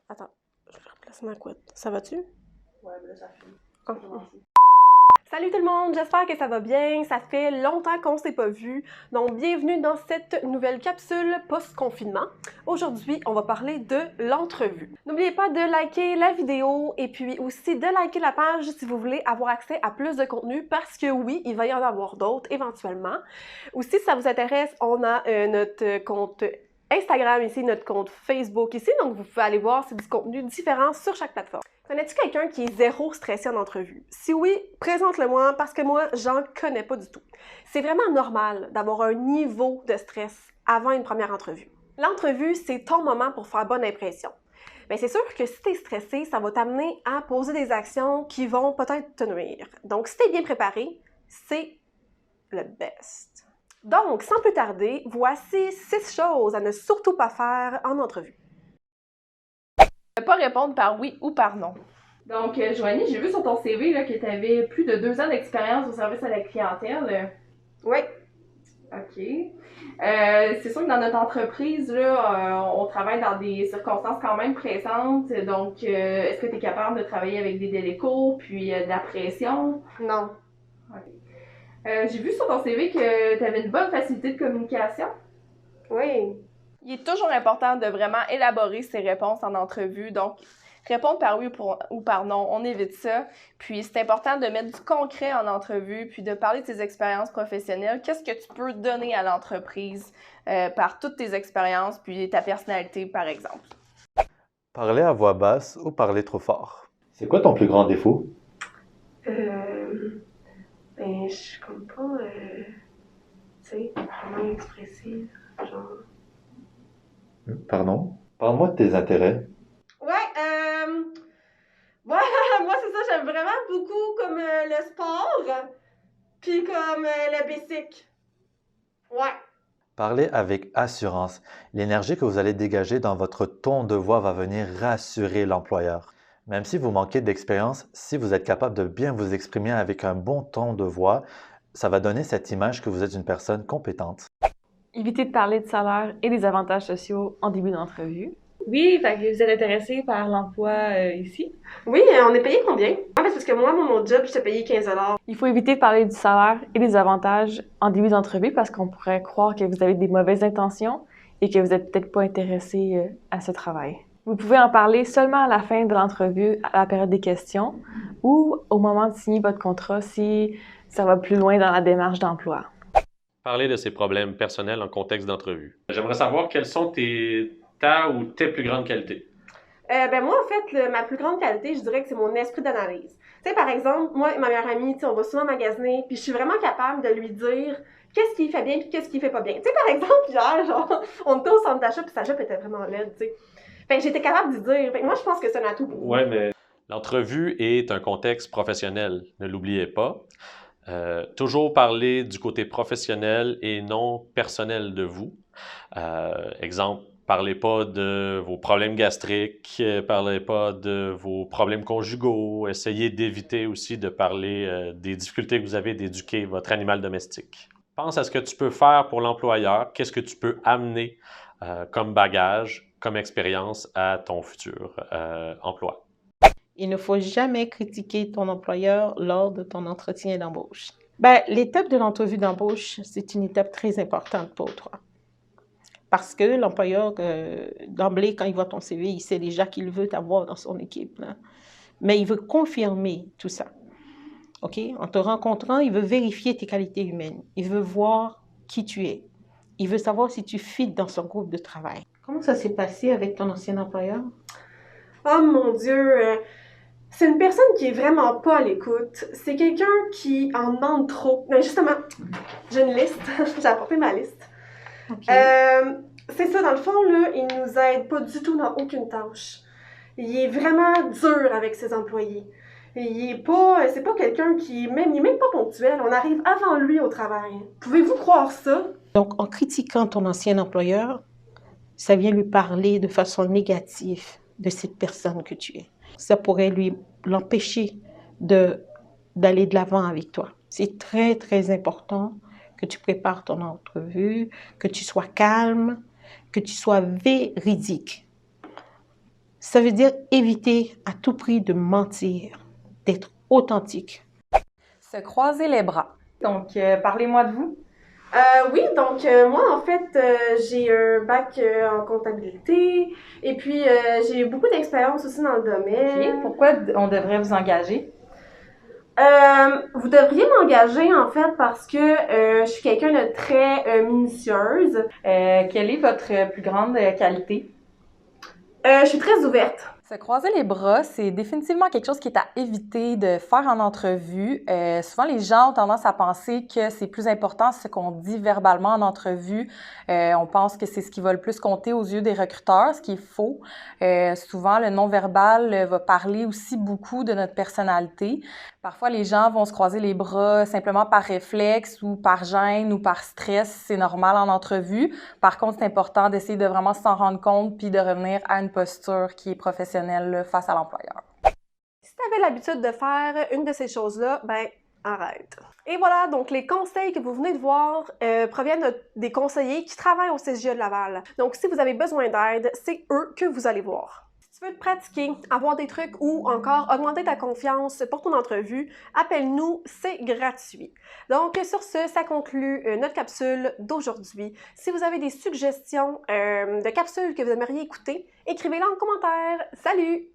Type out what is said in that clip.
Attends, je vais replacer ma couette. Ça va-tu? Ouais, mais là, ça finit. Salut tout le monde, j'espère que ça va bien. Ça fait longtemps qu'on s'est pas vu. Donc, bienvenue dans cette nouvelle capsule post-confinement. Aujourd'hui, on va parler de l'entrevue. N'oubliez pas de liker la vidéo et puis aussi de liker la page si vous voulez avoir accès à plus de contenu parce que oui, il va y en avoir d'autres éventuellement. Aussi, si ça vous intéresse, on a notre compte Instagram ici, notre compte Facebook ici, donc vous pouvez aller voir, c'est du contenu différent sur chaque plateforme. Connais-tu quelqu'un qui est zéro stressé en entrevue? Si oui, présente-le-moi parce que moi, j'en connais pas du tout. C'est vraiment normal d'avoir un niveau de stress avant une première entrevue. L'entrevue, c'est ton moment pour faire bonne impression. Bien, c'est sûr que si tu es stressé, ça va t'amener à poser des actions qui vont peut-être te nuire. Donc, si tu es bien préparé, c'est le best. Donc, sans plus tarder, voici 6 choses à ne surtout pas faire en entrevue. Ne pas répondre par oui ou par non. Donc, Joanie, j'ai vu sur ton CV là, que tu avais plus de 2 ans d'expérience au service à la clientèle. Oui. OK. C'est sûr que dans notre entreprise, là, on travaille dans des circonstances quand même pressantes. Donc, est-ce que tu es capable de travailler avec des délais courts puis de la pression? Non. OK. J'ai vu sur ton CV que tu avais une bonne facilité de communication. Oui. Il est toujours important de vraiment élaborer ses réponses en entrevue. Donc, répondre par oui ou par non, on évite ça. Puis, c'est important de mettre du concret en entrevue, puis de parler de tes expériences professionnelles. Qu'est-ce que tu peux donner à l'entreprise par toutes tes expériences, puis ta personnalité, par exemple. Parler à voix basse ou parler trop fort. C'est quoi ton plus grand défaut? Ben, je suis comme pas, tu sais, vraiment expressive, genre... Pardon? Parle-moi de tes intérêts. Ouais, moi c'est ça, j'aime vraiment beaucoup comme le sport, puis comme le basic. Ouais. Parlez avec assurance. L'énergie que vous allez dégager dans votre ton de voix va venir rassurer l'employeur. Même si vous manquez d'expérience, si vous êtes capable de bien vous exprimer avec un bon ton de voix, ça va donner cette image que vous êtes une personne compétente. Évitez de parler de salaire et des avantages sociaux en début d'entrevue. Oui, fait que vous êtes intéressé par l'emploi ici? Oui, on est payé combien? Ah, parce que moi, mon job, je t'ai payé 15 $. Il faut éviter de parler du salaire et des avantages en début d'entrevue parce qu'on pourrait croire que vous avez des mauvaises intentions et que vous n'êtes peut-être pas intéressé à ce travail. Vous pouvez en parler seulement à la fin de l'entrevue, à la période des questions ou au moment de signer votre contrat si ça va plus loin dans la démarche d'emploi. Parler de ses problèmes personnels en contexte d'entrevue. J'aimerais savoir quelles sont ta ou tes plus grandes qualités. Ben moi, en fait, ma plus grande qualité, je dirais que c'est mon esprit d'analyse. Tu sais, par exemple, moi et ma meilleure amie, tu sais, on va souvent magasiner, puis je suis vraiment capable de lui dire qu'est-ce qu'il fait bien puis qu'est-ce qu'il fait pas bien. Tu sais, par exemple, hier, genre, on était au centre d'achat puis sa jupe était vraiment laide, tu sais. Fait que j'étais capable de dire. Fait que moi, je pense que c'est un atout pour Ouais, mais l'entrevue est un contexte professionnel, ne l'oubliez pas. Toujours parler du côté professionnel et non personnel de vous. Exemple, parlez pas de vos problèmes gastriques, parlez pas de vos problèmes conjugaux. Essayez d'éviter aussi de parler des difficultés que vous avez d'éduquer votre animal domestique. Pense à ce que tu peux faire pour l'employeur, qu'est-ce que tu peux amener comme bagage, comme expérience à ton futur emploi. Il ne faut jamais critiquer ton employeur lors de ton entretien d'embauche. L'étape de l'entrevue d'embauche, c'est une étape très importante pour toi. Parce que l'employeur, d'emblée, quand il voit ton CV, il sait déjà qu'il veut t'avoir dans son équipe, là. Mais il veut confirmer tout ça. OK? En te rencontrant, il veut vérifier tes qualités humaines. Il veut voir qui tu es. Il veut savoir si tu fites dans son groupe de travail. Comment ça s'est passé avec ton ancien employeur? Oh mon Dieu! C'est une personne qui est vraiment pas à l'écoute. C'est quelqu'un qui en demande trop. Mais justement, j'ai une liste. J'ai apporté ma liste. Okay. C'est ça, dans le fond, là, il nous aide pas du tout dans aucune tâche. Il est vraiment dur avec ses employés. C'est pas quelqu'un il est même pas ponctuel. On arrive avant lui au travail. Pouvez-vous croire ça? Donc, en critiquant ton ancien employeur, ça vient lui parler de façon négative de cette personne que tu es. Ça pourrait l'empêcher d'aller de l'avant avec toi. C'est très, très important que tu prépares ton entrevue, que tu sois calme, que tu sois véridique. Ça veut dire éviter à tout prix de mentir, d'être authentique. Se croiser les bras. Donc, parlez-moi de vous. Oui, donc moi, en fait, j'ai un bac en comptabilité et puis j'ai eu beaucoup d'expérience aussi dans le domaine. OK. Pourquoi on devrait vous engager? Vous devriez m'engager, en fait, parce que je suis quelqu'un de très minutieuse. Quelle est votre plus grande qualité? Je suis très ouverte. Se croiser les bras, c'est définitivement quelque chose qui est à éviter de faire en entrevue. Souvent, les gens ont tendance à penser que c'est plus important ce qu'on dit verbalement en entrevue. On pense que c'est ce qui va le plus compter aux yeux des recruteurs, ce qui est faux. Souvent, le non-verbal va parler aussi beaucoup de notre personnalité. Parfois, les gens vont se croiser les bras simplement par réflexe ou par gêne ou par stress. C'est normal en entrevue. Par contre, c'est important d'essayer de vraiment s'en rendre compte puis de revenir à une posture qui est professionnelle face à l'employeur. Si tu avais l'habitude de faire une de ces choses-là, ben arrête. Et voilà, donc les conseils que vous venez de voir proviennent des conseillers qui travaillent au CGE de Laval. Donc si vous avez besoin d'aide, c'est eux que vous allez voir. Si tu veux te pratiquer, avoir des trucs ou encore augmenter ta confiance pour ton entrevue, appelle-nous, c'est gratuit. Donc sur ce, ça conclut notre capsule d'aujourd'hui. Si vous avez des suggestions de capsules que vous aimeriez écouter, écrivez-les en commentaire. Salut!